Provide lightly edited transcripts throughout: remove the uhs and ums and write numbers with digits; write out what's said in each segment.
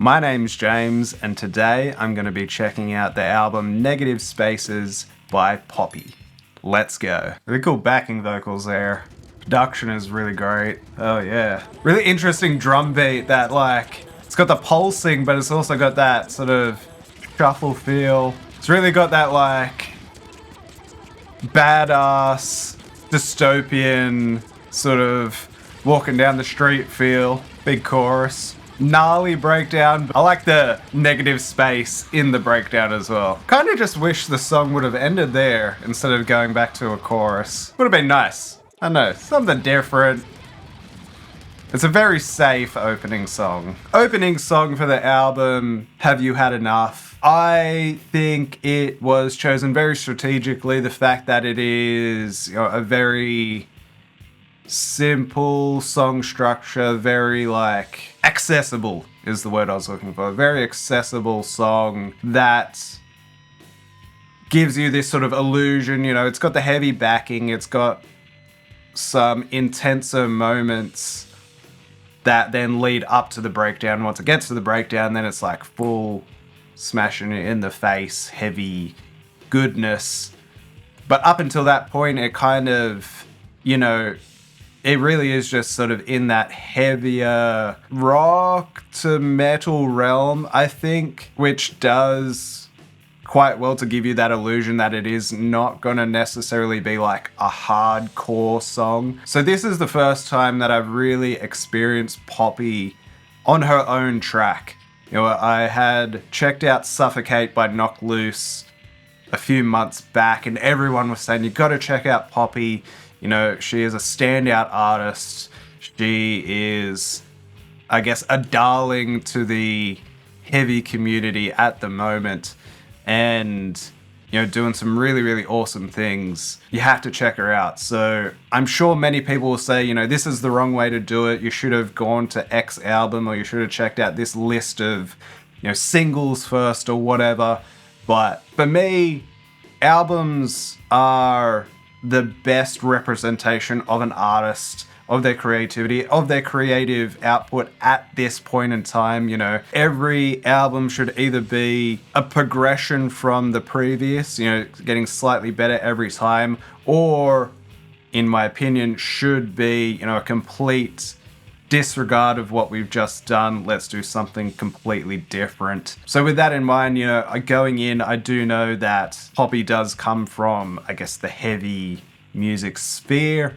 My name's James, and today I'm going to be checking out the album Negative Spaces by Poppy. Let's go. Really cool backing vocals there. Production is really great. Oh yeah. Really interesting drum beat that it's got the pulsing, but it's also got that sort of shuffle feel. It's really got that badass, dystopian sort of walking down the street feel. Big chorus. Gnarly breakdown. I like the negative space in the breakdown as well. Kind of just wish the song would have ended there instead of going back to a chorus. Would have been nice. I know, something different. It's a very safe opening song. Opening song for the album, Have You Had Enough? I think it was chosen very strategically. The fact that it is, a very simple song structure, very accessible is the word I was looking for. A very accessible song that gives you this sort of illusion, it's got the heavy backing, it's got some intenser moments that then lead up to the breakdown. Once it gets to the breakdown, then it's full smashing it in the face, heavy goodness. But up until that point, it kind of, it really is just sort of in that heavier rock to metal realm, I think, which does quite well to give you that illusion that it is not going to necessarily be a hardcore song. So this is the first time that I've really experienced Poppy on her own track. I had checked out Suffocate by Knock Loose a few months back, and everyone was saying, you got to check out Poppy. She is a standout artist. She is, I guess, a darling to the heavy community at the moment. And, doing some really, really awesome things. You have to check her out. So I'm sure many people will say, this is the wrong way to do it. You should have gone to X album, or you should have checked out this list of, singles first or whatever. But for me, albums are the best representation of an artist, of their creativity, of their creative output at this point in time. Every album should either be a progression from the previous, getting slightly better every time, or, in my opinion, should be, a complete disregard of what we've just done. Let's do something completely different. So with that in mind, going in, I do know that Poppy does come from, I guess, the heavy music sphere.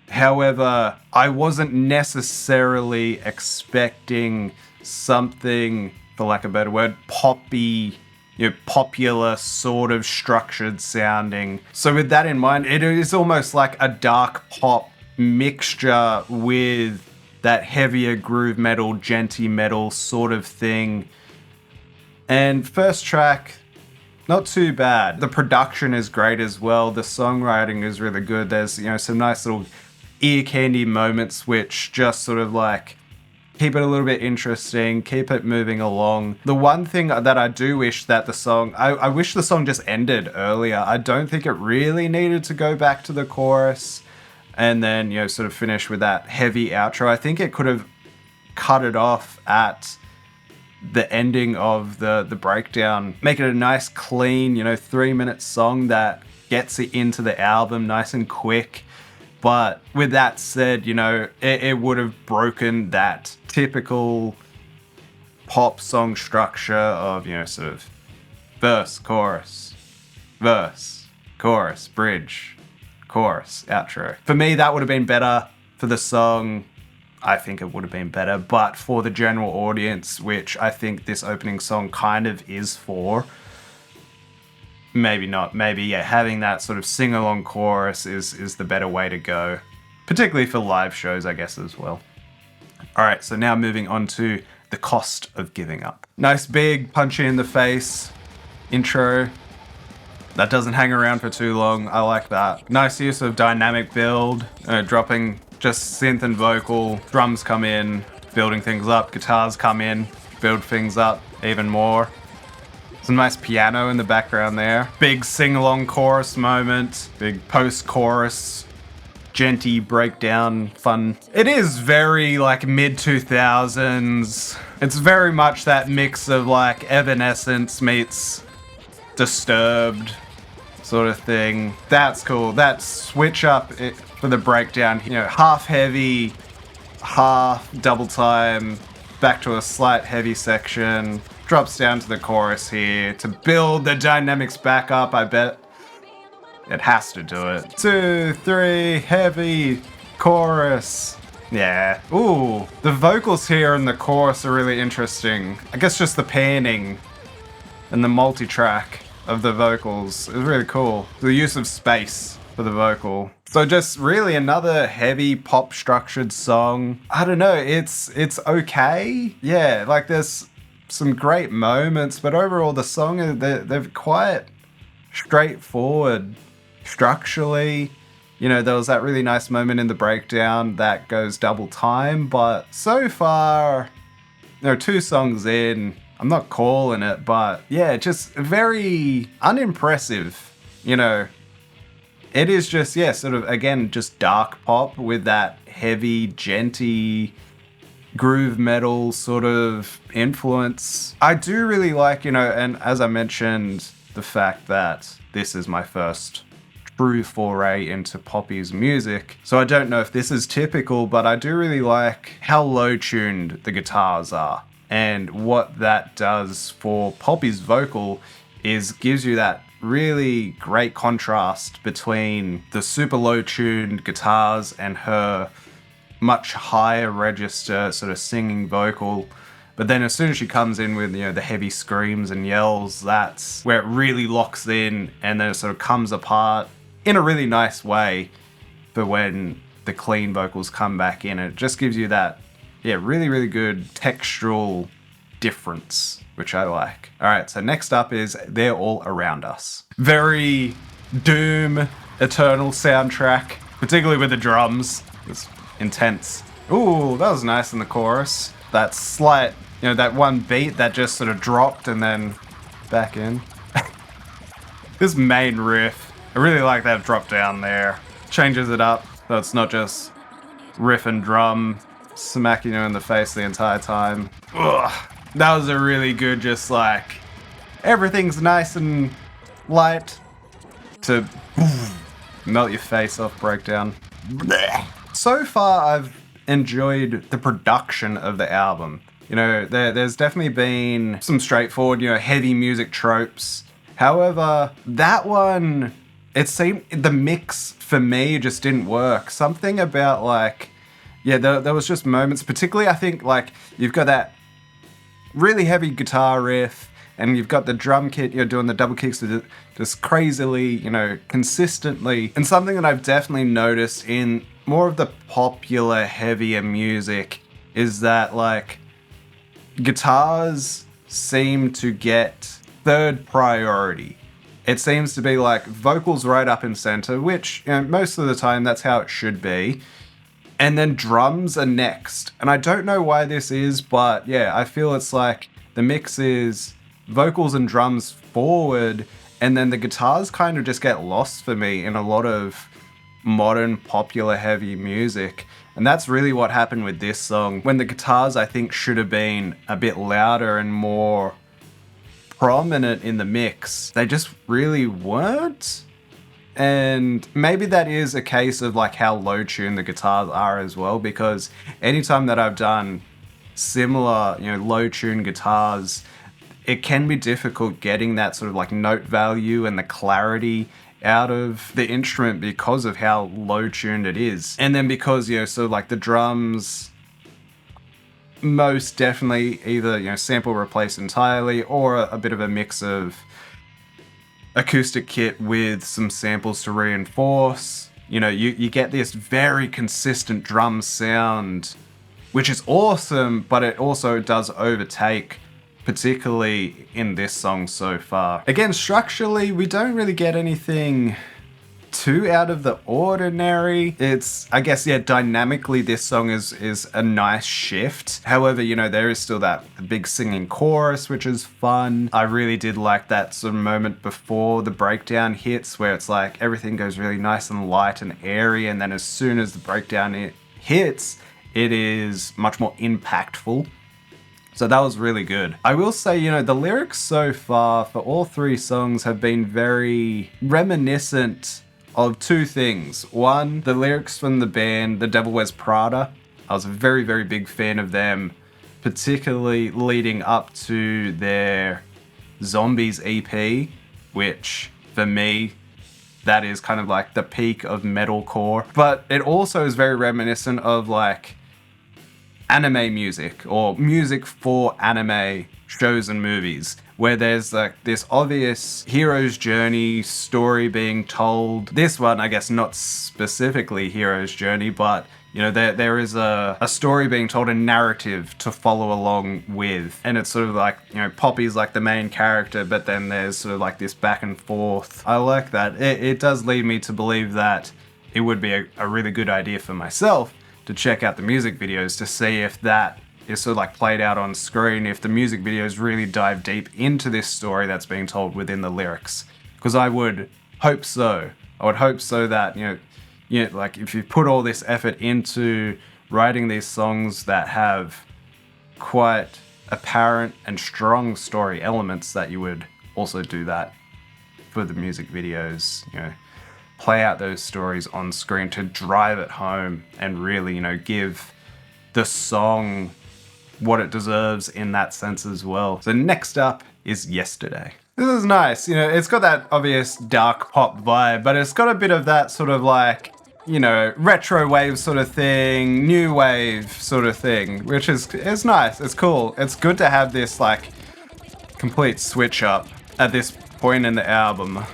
However, I wasn't necessarily expecting something, for lack of a better word, poppy, popular sort of structured sounding. So with that in mind, it is almost like a dark pop mixture with that heavier groove metal, genty metal sort of thing. And first track, not too bad. The production is great as well. The songwriting is really good. There's, some nice little ear candy moments which just sort of keep it a little bit interesting, keep it moving along. The one thing that I do wish that the song, I wish the song just ended earlier. I don't think it really needed to go back to the chorus and then, sort of finish with that heavy outro. I think it could have cut it off at the ending of the breakdown. Make it a nice, clean, 3-minute song that gets it into the album nice and quick. But with that said, it would have broken that typical pop song structure of, sort of verse, chorus, bridge, chorus, outro. For me, that would have been better. For the song, I think it would have been better. But for the general audience, which I think this opening song kind of is for, maybe not. Maybe, having that sort of sing-along chorus is the better way to go. Particularly for live shows, I guess, as well. Alright, so now moving on to The Cost of Giving Up. Nice big punchy in the face intro. That doesn't hang around for too long. I like that. Nice use of dynamic build, dropping just synth and vocal. Drums come in, building things up. Guitars come in, build things up even more. Some nice piano in the background there. Big sing-along chorus moment. Big post-chorus genty breakdown fun. It is very like mid 2000s. It's very much that mix of like Evanescence meets Disturbed sort of thing. That's cool. That switch up for the breakdown, you know, half heavy, half double time, back to a slight heavy section, drops down to the chorus here to build the dynamics back up. I bet it has to do it. 2, 3, heavy, chorus. Yeah. Ooh, the vocals here in the chorus are really interesting. I guess just the panning and the multi-track of the vocals is really cool. The use of space for the vocal. So just really another heavy pop structured song. I don't know, it's okay. Yeah, like there's some great moments, but overall the song, they're quite straightforward structurally. You know, there was that really nice moment in the breakdown that goes double time, but so far, you know, 2 songs in, I'm not calling it, but yeah, just very unimpressive, you know. It is just, yeah, sort of, again, just dark pop with that heavy, genty, groove metal sort of influence. I do really like, you know, and as I mentioned, the fact that this is my first true foray into Poppy's music. So I don't know if this is typical, but I do really like how low-tuned the guitars are. And what that does for Poppy's vocal is gives you that really great contrast between the super low-tuned guitars and her much higher register sort of singing vocal. But then as soon as she comes in with, you know, the heavy screams and yells, that's where it really locks in, and then it sort of comes apart in a really nice way for when the clean vocals come back in. It just gives you that, yeah, really, really good textural difference, which I like. All right, so next up is They're All Around Us. Very Doom Eternal soundtrack, particularly with the drums. It's intense. Ooh, that was nice in the chorus. That slight, you know, that one beat that just sort of dropped and then back in. This main riff, I really like that drop down there. Changes it up, so it's not just riff and drum smacking you in the face the entire time. Ugh. That was a really good, just like, everything's nice and light to melt your face off breakdown. So far, I've enjoyed the production of the album. You know, there's definitely been some straightforward, you know, heavy music tropes. However, that one, it seemed, the mix for me just didn't work. Something about like, yeah, there was just moments, particularly I think like you've got that really heavy guitar riff and you've got the drum kit, you're doing the double kicks just crazily, you know, consistently. And something that I've definitely noticed in more of the popular, heavier music is that like guitars seem to get third priority. It seems to be like vocals right up in center, which, you know, most of the time that's how it should be. And then drums are next. And I don't know why this is, but yeah, I feel it's like the mix is vocals and drums forward, and then the guitars kind of just get lost for me in a lot of modern popular heavy music. And that's really what happened with this song, when the guitars I think should have been a bit louder and more prominent in the mix. They just really weren't. And maybe that is a case of like how low tuned the guitars are as well, because anytime that I've done similar, you know, low tuned guitars, it can be difficult getting that sort of like note value and the clarity out of the instrument because of how low tuned it is. And then because, you know, so like the drums most definitely either, you know, sample replace entirely or a bit of a mix of acoustic kit with some samples to reinforce. You know, you get this very consistent drum sound, which is awesome, but it also does overtake, particularly in this song so far. Again, structurally, we don't really get anything too out of the ordinary. It's, I guess, yeah, dynamically this song is a nice shift. However, you know, there is still that big singing chorus, which is fun. I really did like that sort of moment before the breakdown hits where it's like everything goes really nice and light and airy, and then as soon as the breakdown hits, it is much more impactful. So that was really good. I will say, you know, the lyrics so far for all three songs have been very reminiscent of two things. One, the lyrics from the band The Devil Wears Prada. I was a very, very big fan of them, particularly leading up to their Zombies EP, which for me, that is kind of like the peak of metalcore. But it also is very reminiscent of like anime music or music for anime shows and movies, where there's like this obvious hero's journey story being told. This one, I guess, not specifically hero's journey, but you know, there is a story being told, a narrative to follow along with. And it's sort of like, you know, Poppy's like the main character, but then there's sort of like this back and forth. I like that. It does lead me to believe that it would be a really good idea for myself to check out the music videos to see if that is sort of like played out on screen, if the music videos really dive deep into this story that's being told within the lyrics. Because I would hope so. I would hope so that, you know, like if you put all this effort into writing these songs that have quite apparent and strong story elements, that you would also do that for the music videos, you know. Play out those stories on screen to drive it home and really, you know, give the song what it deserves in that sense as well. So next up is Yesterday. This is nice, you know, it's got that obvious dark pop vibe, but it's got a bit of that sort of like, you know, retro wave sort of thing, new wave sort of thing, which is, it's nice, it's cool. It's good to have this like complete switch up at this point in the album.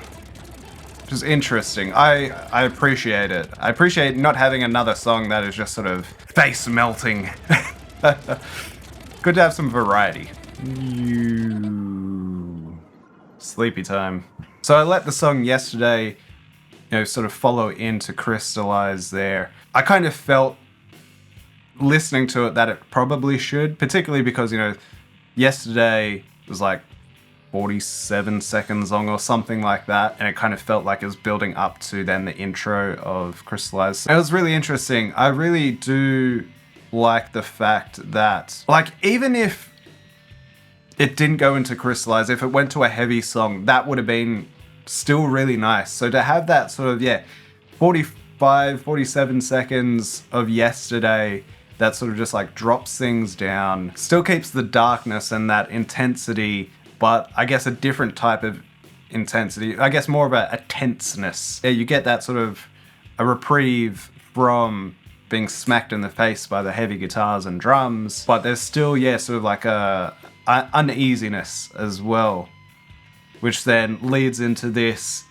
Which is interesting. I appreciate it. I appreciate not having another song that is just sort of face melting. Good to have some variety. Sleepy time. So I let the song Yesterday, you know, sort of follow into Crystallize there. I kind of felt listening to it that it probably should, particularly because, you know, Yesterday was like 47 seconds long or something like that, and it kind of felt like it was building up to then the intro of Crystallize. It was really interesting. I really do like the fact that, like, even if it didn't go into Crystallize, if it went to a heavy song, that would have been still really nice. So to have that sort of, yeah, 45, 47 seconds of Yesterday that sort of just like drops things down, still keeps the darkness and that intensity, but I guess a different type of intensity. I guess more of a tenseness. Yeah, you get that sort of a reprieve from being smacked in the face by the heavy guitars and drums, but there's still, yeah, sort of like a uneasiness as well, which then leads into this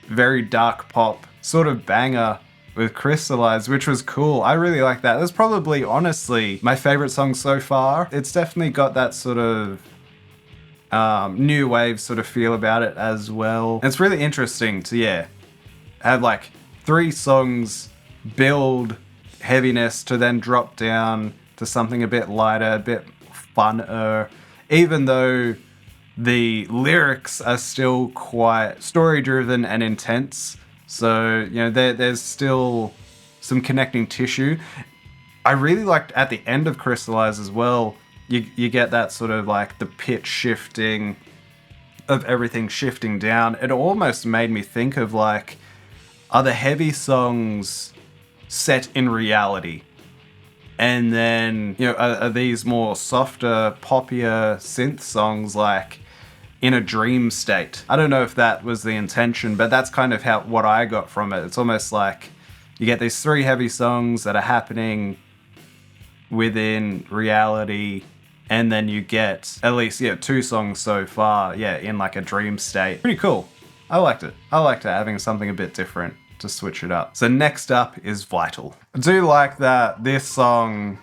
very dark pop sort of banger with Crystallize, which was cool. I really like that. That's probably, honestly, my favorite song so far. It's definitely got that sort of new wave sort of feel about it as well. And it's really interesting to, yeah, have like 3 songs build heaviness to then drop down to something a bit lighter, a bit funner, even though the lyrics are still quite story-driven and intense. So, you know, there's still some connecting tissue. I really liked at the end of Crystallize as well, you get that sort of like the pitch shifting of everything shifting down. It almost made me think of like, are the heavy songs set in reality? And then, you know, are these more softer, poppier synth songs like in a dream state? I don't know if that was the intention, but that's kind of what I got from it. It's almost like you get these 3 heavy songs that are happening within reality, and then you get at least, yeah, 2 songs so far, yeah, in like a dream state. Pretty cool. I liked it. I liked it, having something a bit different to switch it up. So next up is Vital. I do like that this song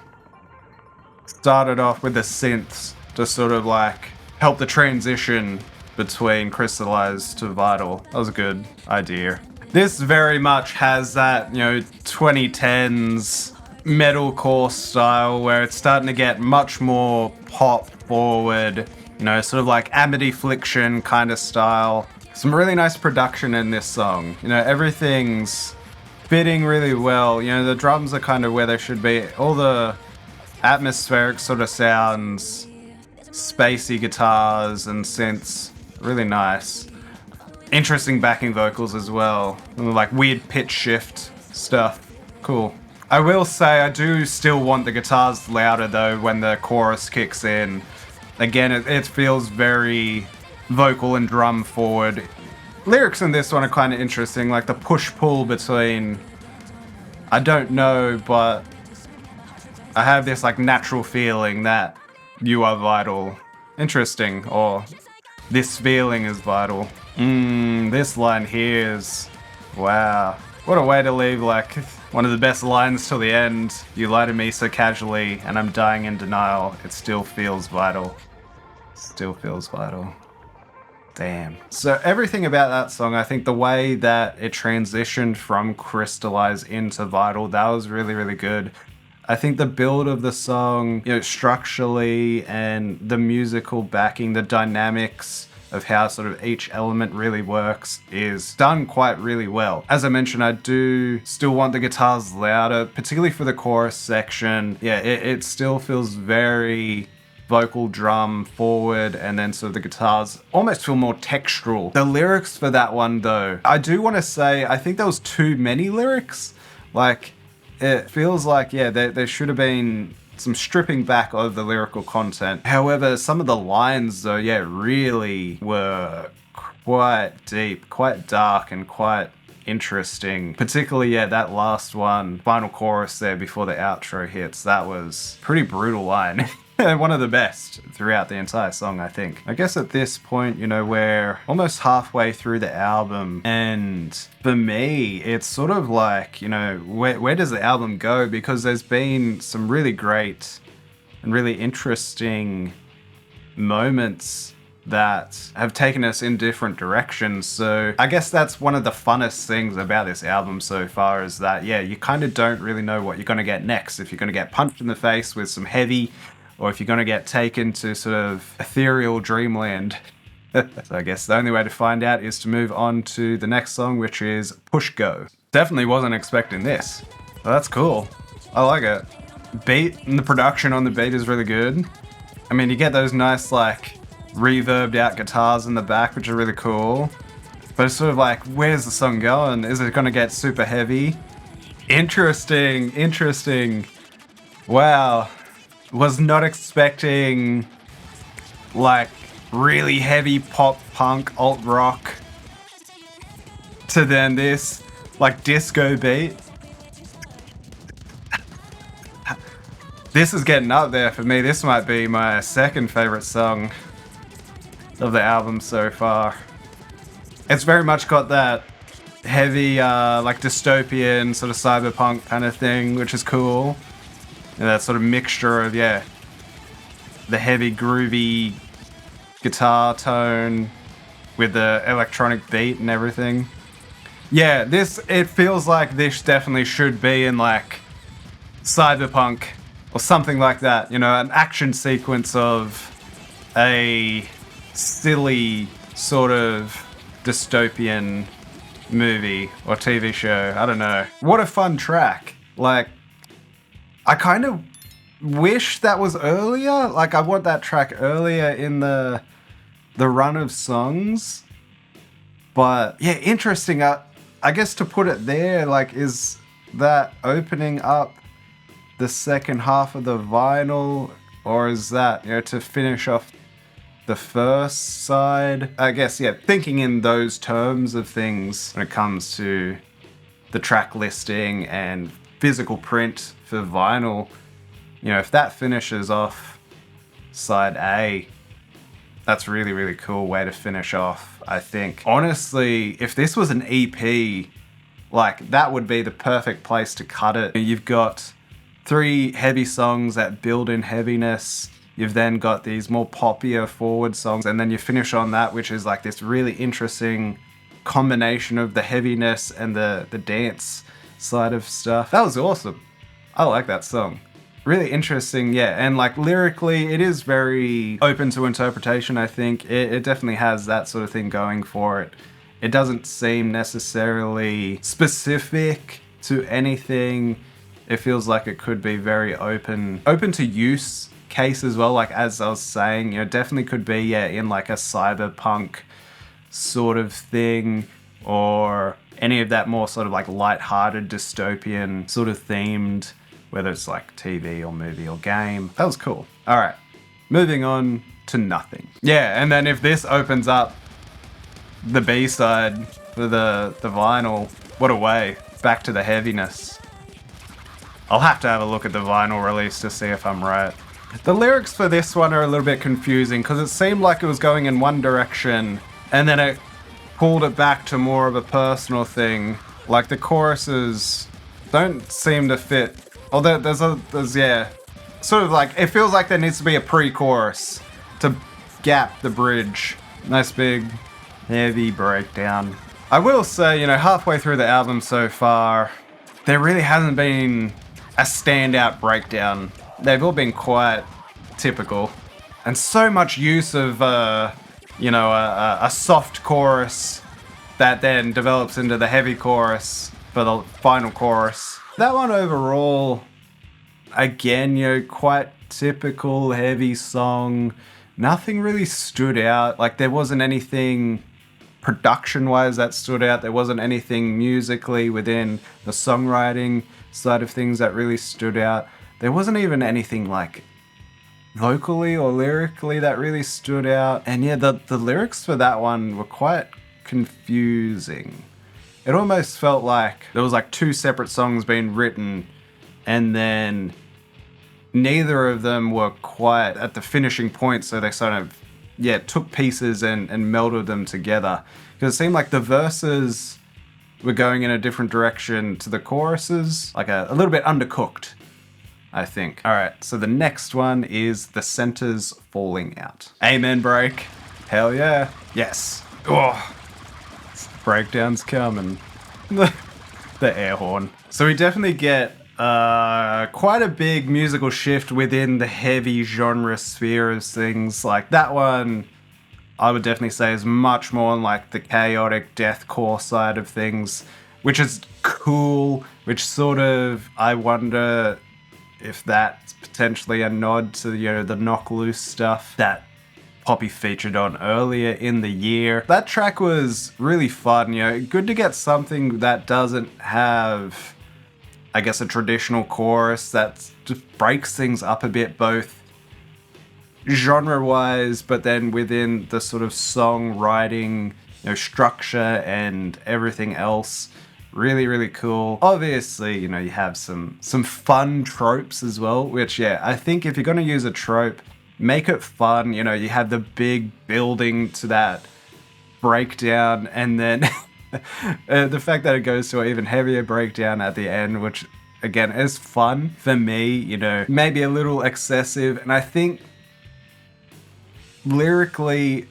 started off with the synths to sort of like help the transition between Crystallize to Vital. That was a good idea. This very much has that, 2010s metalcore style where it's starting to get much more pop forward, sort of like Amity Fliction kind of style. Some really nice production in this song. Everything's fitting really well. The drums are kind of where they should be. All the atmospheric sort of sounds, spacey guitars and synths, really nice. Interesting backing vocals as well, like weird pitch shift stuff. Cool. I will say I do still want the guitars louder though when the chorus kicks in. Again, it feels very vocal and drum forward. Lyrics in this one are kind of interesting, like the push-pull between, I don't know, but I have this like natural feeling that you are vital. Interesting, or this feeling is vital. This line here is, wow. What a way to leave like one of the best lines till the end. You lie to me so casually and I'm dying in denial. It still feels vital. Still feels vital. Damn. So everything about that song, I think the way that it transitioned from Crystallize into Vital, that was really, really good. I think the build of the song, structurally and the musical backing, the dynamics of how sort of each element really works is done quite really well. As I mentioned, I do still want the guitars louder, particularly for the chorus section. Yeah, it still feels very vocal drum forward, and then sort of the guitars almost feel more textural. The lyrics for that one though, I do want to say, I think there was too many lyrics. Like, it feels like, yeah, there should have been some stripping back of the lyrical content. However, some of the lines though, yeah, really were quite deep, quite dark, and quite interesting. Particularly, yeah, that last one, final chorus there before the outro hits, that was pretty brutal line. One of the best throughout the entire song, I think. I guess at this point, we're almost halfway through the album, and for me, it's sort of like, where does the album go? Because there's been some really great and really interesting moments that have taken us in different directions. So I guess that's one of the funnest things about this album so far, is that, yeah, you kind of don't really know what you're going to get next. If you're going to get punched in the face with some heavy, or if you're going to get taken to sort of ethereal dreamland. So I guess the only way to find out is to move on to the next song, which is Push Go. Definitely wasn't expecting this. Well, that's cool. I like it. Beat and the production on the beat is really good. I mean, you get those nice, like, reverbed out guitars in the back, which are really cool. But it's sort of like, where's the song going? Is it going to get super heavy? Interesting. Wow. Was not expecting like really heavy pop punk alt rock to then this like disco beat. This is getting up there for me. This might be my second favorite song of the album so far. It's very much got that heavy like dystopian sort of cyberpunk kind of thing, which is cool. And that sort of mixture of, yeah, the heavy groovy guitar tone with the electronic beat and everything. Yeah, it feels like this definitely should be in like cyberpunk or something like that. An action sequence of a silly sort of dystopian movie or TV show. I don't know. What a fun track. Like, I kind of wish that was earlier. Like, I want that track earlier in the run of songs. But yeah, interesting. I guess to put it there, like, is that opening up the second half of the vinyl, or is that, to finish off the first side? I guess, yeah, thinking in those terms of things when it comes to the track listing and physical print for vinyl, if that finishes off side A, that's really, really cool way to finish off, I think. Honestly, if this was an EP, like, that would be the perfect place to cut it. You've got 3 heavy songs that build in heaviness. You've then got these more poppier forward songs, and then you finish on that, which is like this really interesting combination of the heaviness and the dance side of stuff. That was awesome. I like that song. Really interesting, yeah. And like lyrically, it is very open to interpretation, I think. It definitely has that sort of thing going for it. It doesn't seem necessarily specific to anything. It feels like it could be very open to use case as well. Like as I was saying, definitely could be, yeah, in like a cyberpunk sort of thing, or any of that more sort of like light-hearted dystopian sort of themed, whether it's like TV or movie or game. That was cool. All right, moving on to Nothing. Yeah, and then if this opens up the B-side for the vinyl, what a way back to the heaviness. I'll have to have a look at the vinyl release to see if I'm right. The lyrics for this one are a little bit confusing because it seemed like it was going in one direction and then it pulled it back to more of a personal thing. Like the choruses don't seem to fit. Oh, there's yeah, sort of like, it feels like there needs to be a pre-chorus to gap the bridge. Nice big heavy breakdown. I will say, halfway through the album so far, there really hasn't been a standout breakdown. They've all been quite typical. And so much use of, a soft chorus that then develops into the heavy chorus for the final chorus. That one overall, again, quite typical heavy song. Nothing really stood out. Like there wasn't anything production-wise that stood out. There wasn't anything musically within the songwriting side of things that really stood out. There wasn't even anything like vocally or lyrically that really stood out. And yeah, the lyrics for that one were quite confusing. It almost felt like there was like two separate songs being written and then neither of them were quite at the finishing point, so they sort of took pieces and melded them together. Because it seemed like the verses were going in a different direction to the choruses, like a little bit undercooked, I think. All right, so the next one is The Center's Falling Out. Amen break. Hell yeah. Yes. Oh, breakdown's coming. The air horn. So we definitely get quite a big musical shift within the heavy genre sphere of things. Like that one, I would definitely say is much more on like the chaotic deathcore side of things, which is cool, which sort of, I wonder if that's potentially a nod to, the Knock Loose stuff that Poppy featured on earlier in the year. That track was really fun, good to get something that doesn't have, I guess, a traditional chorus that just breaks things up a bit, both genre-wise, but then within the sort of songwriting, structure and everything else. Really, really cool. Obviously, you have some fun tropes as well, which, I think if you're going to use a trope, make it fun. You have the big building to that breakdown, and then the fact that it goes to an even heavier breakdown at the end, which again is fun for me, maybe a little excessive. And I think lyrically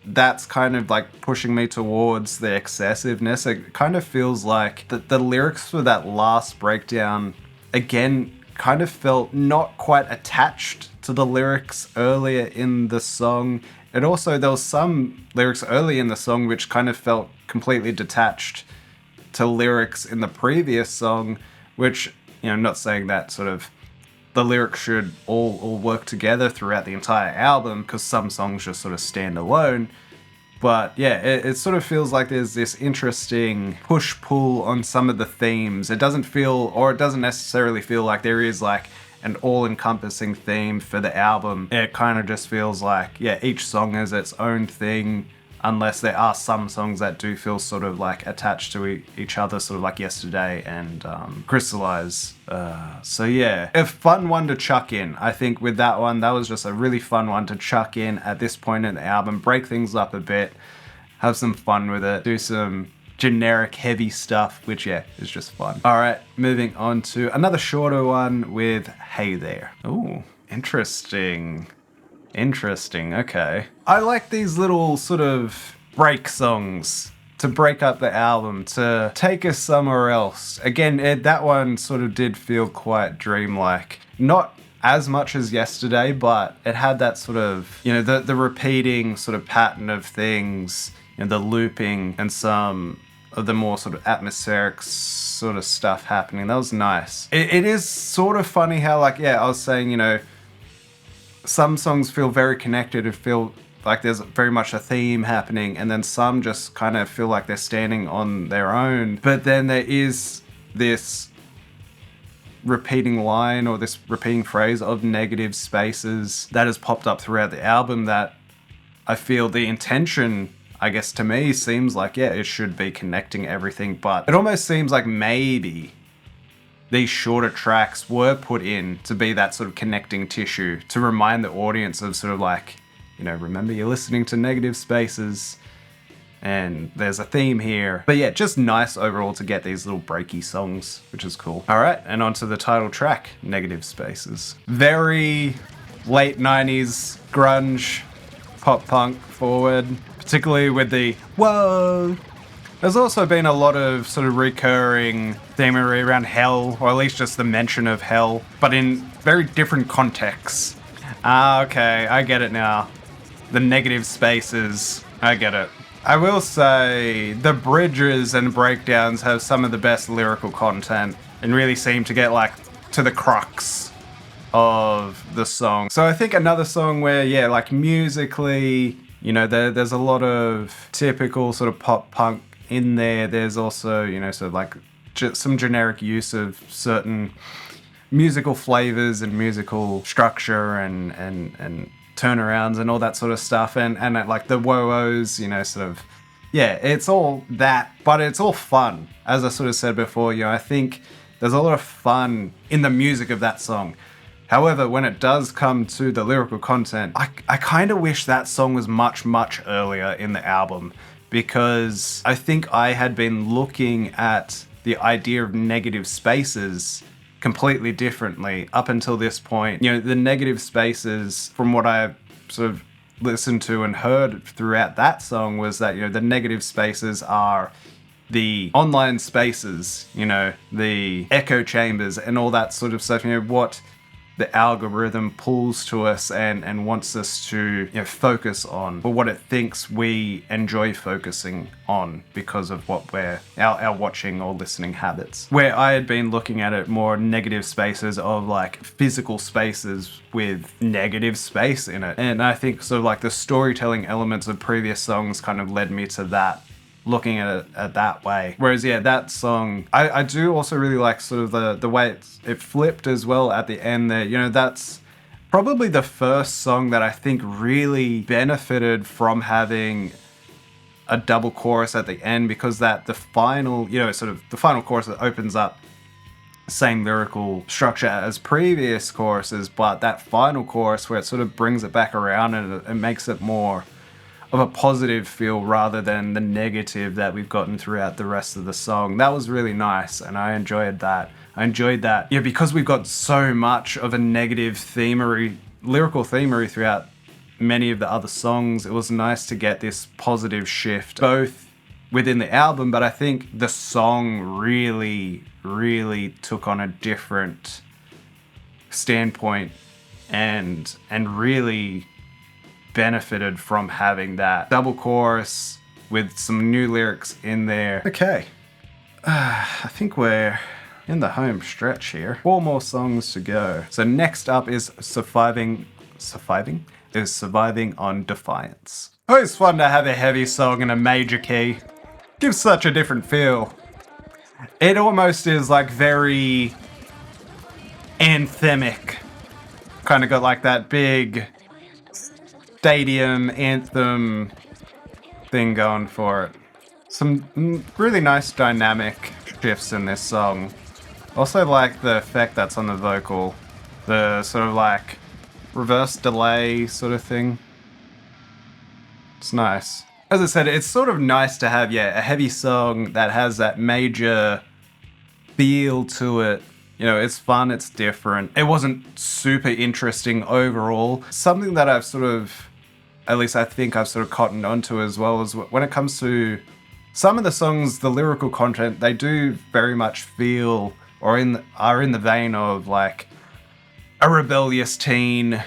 that's kind of like pushing me towards the excessiveness. It kind of feels like the lyrics for that last breakdown again kind of felt not quite attached to the lyrics earlier in the song. And also there was some lyrics early in the song which kind of felt completely detached to lyrics in the previous song, which, I'm not saying that sort of the lyrics should all work together throughout the entire album, because some songs just sort of stand alone. But yeah, it sort of feels like there's this interesting push-pull on some of the themes. It doesn't necessarily feel like there is like an all-encompassing theme for the album. It kind of just feels like, each song is its own thing, unless there are some songs that do feel sort of like attached to each other, sort of like Yesterday and Crystallize. So yeah, a fun one to chuck in. I think with that one, that was just a really fun one to chuck in at this point in the album, break things up a bit, have some fun with it, do some generic heavy stuff, which is just fun. All right, moving on to another shorter one with Hey There. Ooh, interesting. Interesting, okay. I like these little sort of break songs to break up the album, to take us somewhere else. Again, that one sort of did feel quite dreamlike. Not as much as Yesterday, but it had that sort of, the repeating sort of pattern of things, the looping and some of the more sort of atmospheric sort of stuff happening. That was nice. It is sort of funny how, I was saying, some songs feel very connected and feel like there's very much a theme happening, and then some just kind of feel like they're standing on their own. But then there is this repeating line or this repeating phrase of negative spaces that has popped up throughout the album that I feel the intention, I guess, to me seems like, it should be connecting everything, but it almost seems like maybe these shorter tracks were put in to be that sort of connecting tissue, to remind the audience of sort of remember you're listening to negative spaces and there's a theme here. But just nice overall to get these little breaky songs, which is cool. All right, and on to the title track, Negative Spaces. Very late 90s grunge, pop punk forward, particularly with the whoa. There's also been a lot of sort of recurring themery around hell, or at least just the mention of hell, but in very different contexts. Okay, I get it now. The negative spaces, I get it. I will say the bridges and breakdowns have some of the best lyrical content and really seem to get to the crux of the song. So I think another song where, musically, there's a lot of typical sort of pop punk in there. There's also, some generic use of certain musical flavors and musical structure and turnarounds and all that sort of stuff, and the whoa-ohs, it's all that, but it's all fun. As I sort of said before, I think there's a lot of fun in the music of that song. However, when it does come to the lyrical content, I kind of wish that song was much, much earlier in the album, because I think I had been looking at the idea of negative spaces completely differently up until this point. The negative spaces, from what I've sort of listened to and heard throughout that song, was that, the negative spaces are the online spaces, the echo chambers and all that sort of stuff, what the algorithm pulls to us and wants us to focus on, or what it thinks we enjoy focusing on because of what our watching or listening habits. Where I had been looking at it more negative spaces of physical spaces with negative space in it. And I think sort of the storytelling elements of previous songs kind of led me to that, looking at it that way. Whereas that song, I do also really like sort of the way it flipped as well at the end there. That's probably the first song that I think really benefited from having a double chorus at the end, because the final chorus that opens up same lyrical structure as previous choruses, but that final chorus where it sort of brings it back around and it makes it more of a positive feel rather than the negative that we've gotten throughout the rest of the song. That was really nice, and I enjoyed that. Because we've got so much of a negative lyrical themery throughout many of the other songs, it was nice to get this positive shift, both within the album, but I think the song really, really took on a different standpoint and really benefited from having that double chorus with some new lyrics in there. Okay, I think we're in the home stretch here. 4 more songs to go. So next up is Surviving on Defiance. Always fun to have a heavy song in a major key. Gives such a different feel. It almost is very anthemic. Kind of got that big stadium anthem thing going for it. Some really nice dynamic shifts in this song. Also like the effect that's on the vocal. The sort of reverse delay sort of thing. It's nice. As I said, it's sort of nice to have, a heavy song that has that major feel to it. It's fun, it's different. It wasn't super interesting overall. Something that I've sort of, at least I think I've sort of cottoned onto as well, is when it comes to some of the songs, the lyrical content, they do very much feel or are in the vein of like a rebellious teen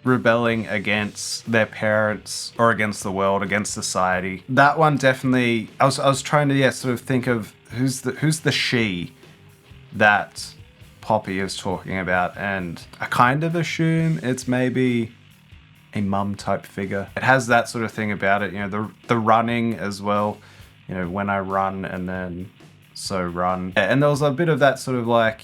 rebelling against their parents or against the world, against society. That one definitely, I was trying to sort of think of who's the she that Poppy is talking about, and I kind of assume it's maybe a mum type figure. It has that sort of thing about it, the running as well, when I run and then so run. And there was a bit of that sort of like,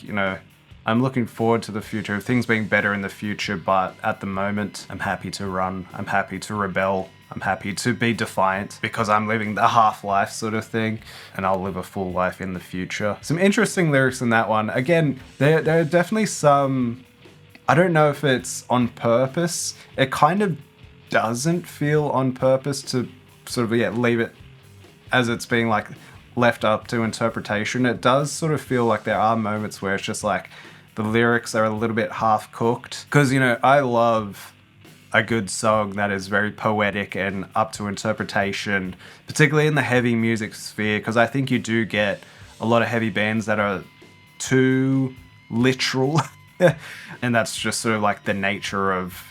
I'm looking forward to the future, of things being better in the future, but at the moment, I'm happy to run, I'm happy to rebel, I'm happy to be defiant because I'm living the half-life sort of thing, and I'll live a full life in the future. Some interesting lyrics in that one. Again, there are definitely some, I don't know if it's on purpose. It kind of doesn't feel on purpose to sort of, leave it as it's being like left up to interpretation. It does sort of feel like there are moments where it's just like the lyrics are a little bit half cooked. Because, I love a good song that is very poetic and up to interpretation, particularly in the heavy music sphere, because I think you do get a lot of heavy bands that are too literal. And that's just sort of like the nature of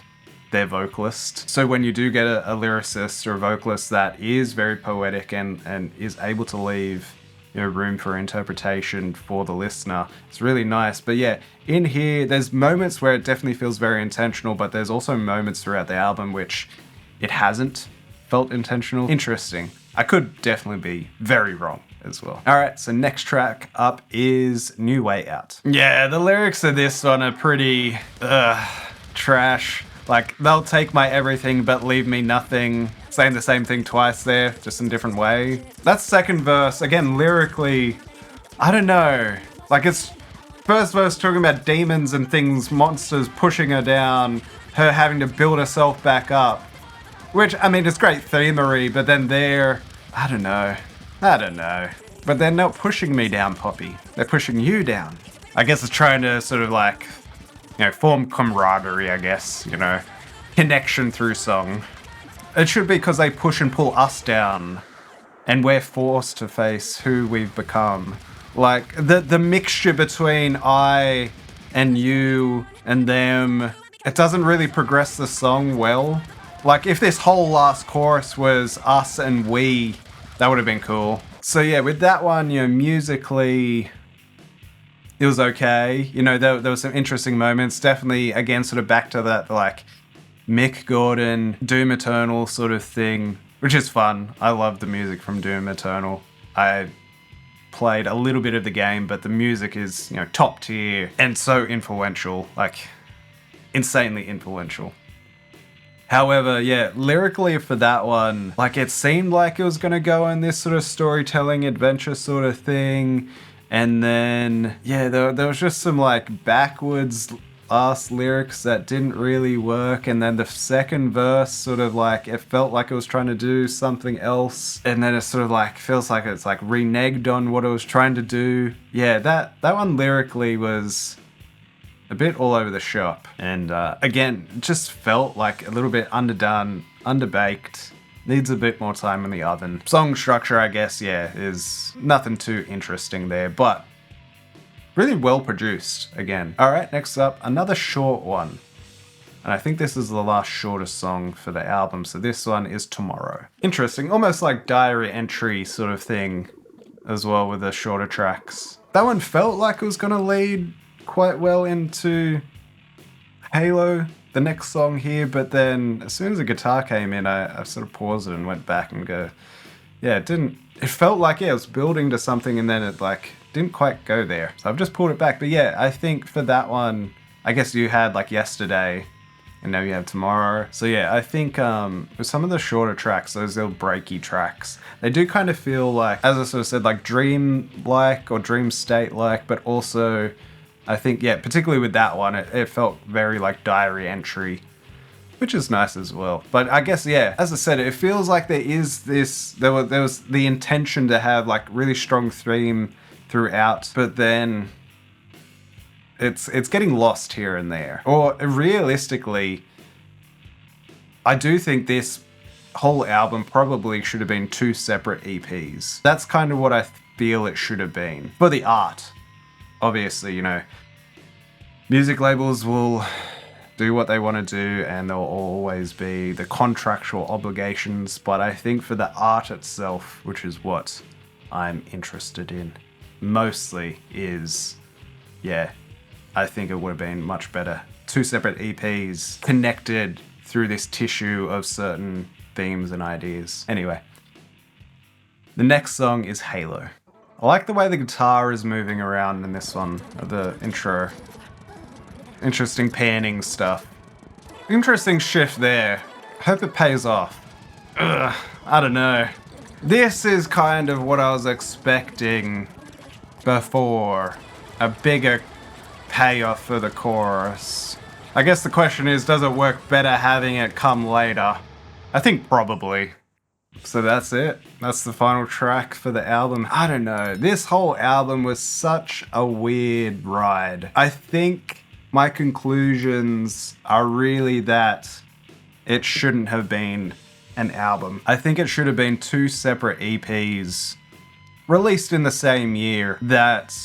their vocalist. So when you do get a lyricist or a vocalist that is very poetic and is able to leave room for interpretation for the listener, it's really nice. But yeah, in here there's moments where it definitely feels very intentional, but there's also moments throughout the album which it hasn't felt intentional. Interesting. I could definitely be very wrong as well. Alright, so next track up is New Way Out. Yeah, the lyrics of this one are pretty trash. Like, they'll take my everything but leave me nothing. Saying the same thing twice there, just in a different way. That second verse, again, lyrically, I don't know. Like, it's first verse talking about demons and things, monsters pushing her down, her having to build herself back up. Which, I mean, it's great themery, but then I don't know. But they're not pushing me down, Poppy. They're pushing you down. I guess it's trying to sort of like, form camaraderie, I guess, connection through song. It should be because they push and pull us down, and we're forced to face who we've become. Like, the mixture between I and you and them, it doesn't really progress the song well. Like, if this whole last chorus was us and we, that would have been cool. So yeah, with that one, musically, it was okay. There were some interesting moments. Definitely, again, sort of back to that, like, Mick Gordon, Doom Eternal sort of thing, which is fun. I love the music from Doom Eternal. I played a little bit of the game, but the music is, top tier and so influential, like, insanely influential. However, yeah, lyrically for that one, like, it seemed like it was going to go in this sort of storytelling adventure sort of thing. And then, yeah, there was just some, like, backwards ass lyrics that didn't really work. And then the second verse sort of, like, it felt like it was trying to do something else. And then it sort of, like, feels like it's, like, reneged on what it was trying to do. Yeah, that one lyrically was a bit all over the shop. And again, just felt like a little bit underdone, underbaked, needs a bit more time in the oven. Song structure, I guess, yeah, is nothing too interesting there, but really well produced again. Alright, next up, another short one. And I think this is the last shortest song for the album, so this one is Tomorrow. Interesting, almost like diary entry sort of thing as well with the shorter tracks. That one felt like it was going to lead quite well into Halo, the next song here, but then as soon as the guitar came in, I sort of paused it and went back and go, yeah, it felt like, it was building to something and then it like didn't quite go there. So I've just pulled it back. But yeah, I think for that one, I guess you had like Yesterday and now you have Tomorrow. So yeah, I think with some of the shorter tracks, those little breaky tracks, they do kind of feel like, as I sort of said, like dream-like or dream state-like, but also I think, yeah, particularly with that one, it felt very like diary entry, which is nice as well. But I guess, yeah, as I said, it feels like there was the intention to have like really strong theme throughout, but then it's getting lost here and there. Or realistically, I do think this whole album probably should have been 2 separate EPs. That's kind of what I feel it should have been. For the art. Obviously, you know, music labels will do what they want to do and there'll always be the contractual obligations, but I think for the art itself, which is what I'm interested in mostly, is, yeah, I think it would have been much better. 2 separate EPs connected through this tissue of certain themes and ideas. Anyway, the next song is Halo. I like the way the guitar is moving around in this one, the intro. Interesting panning stuff. Interesting shift there. Hope it pays off. Ugh, I don't know. This is kind of what I was expecting before. A bigger payoff for the chorus. I guess the question is, does it work better having it come later? I think probably. So that's it. That's the final track for the album. I don't know. This whole album was such a weird ride. I think my conclusions are really that it shouldn't have been an album. I think it should have been 2 separate EPs released in the same year that,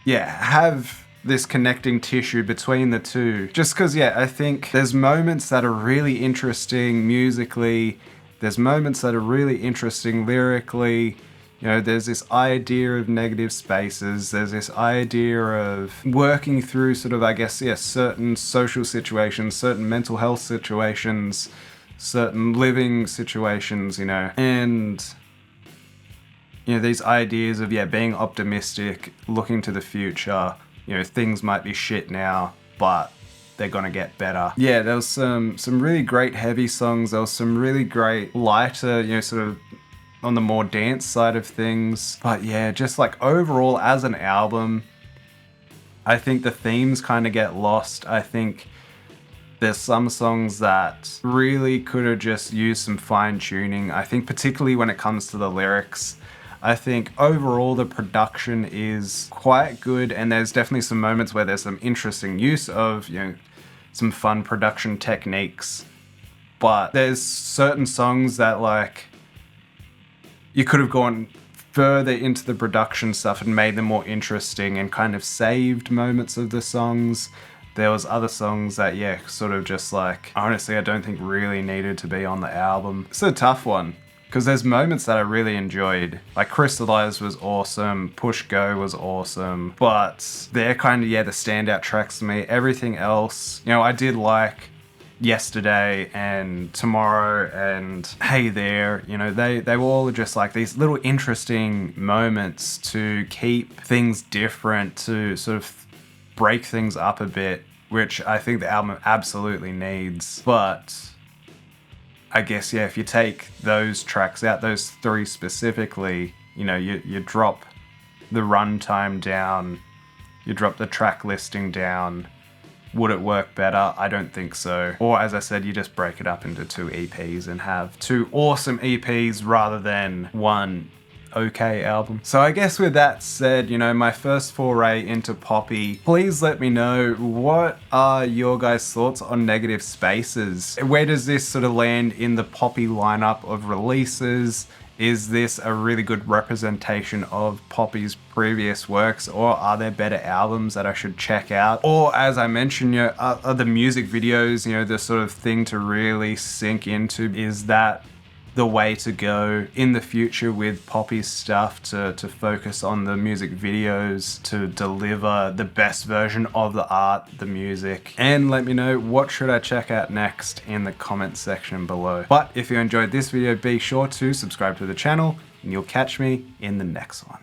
yeah, have this connecting tissue between the two. Just because, yeah, I think there's moments that are really interesting musically. There's moments that are really interesting lyrically. You know, there's this idea of negative spaces. There's this idea of working through sort of, I guess, yeah, certain social situations, certain mental health situations, certain living situations, you know. And, you know, these ideas of, yeah, being optimistic, looking to the future. You know, things might be shit now, but they're gonna get better. Yeah, there was some really great heavy songs. There was some really great lighter, you know, sort of on the more dance side of things. But yeah, just like overall as an album, I think the themes kind of get lost. I think there's some songs that really could have just used some fine tuning. I think particularly when it comes to the lyrics, I think overall the production is quite good, and there's definitely some moments where there's some interesting use of, you know, some fun production techniques. But there's certain songs that, like, you could have gone further into the production stuff and made them more interesting and kind of saved moments of the songs. There was other songs that, yeah, sort of just like, honestly, I don't think really needed to be on the album. It's a tough one. Because there's moments that I really enjoyed. Like Crystallize was awesome, Push Go was awesome, but they're kind of, yeah, the standout tracks to me. Everything else, you know, I did like Yesterday and Tomorrow and Hey There, you know, they were all just like these little interesting moments to keep things different, to sort of break things up a bit, which I think the album absolutely needs. But I guess, yeah, if you take those tracks out, those 3 specifically, you know, you drop the runtime down, you drop the track listing down. Would it work better? I don't think so. Or as I said, you just break it up into 2 EPs and have 2 awesome EPs rather than 1 okay album. So I guess with that said, you know, my first foray into poppy, please let me know, what are your guys' thoughts on Negative Spaces? Where does this sort of land in the poppy lineup of releases? Is this a really good representation of Poppy's previous works, or are there better albums that I should check out? Or as I mentioned, you know, are the music videos, you know, the sort of thing to really sink into? Is that the way to go in the future with Poppy's stuff, to focus on the music videos, to deliver the best version of the art, the music? And let me know, what should I check out next in the comment section below. But if you enjoyed this video, be sure to subscribe to the channel and you'll catch me in the next one.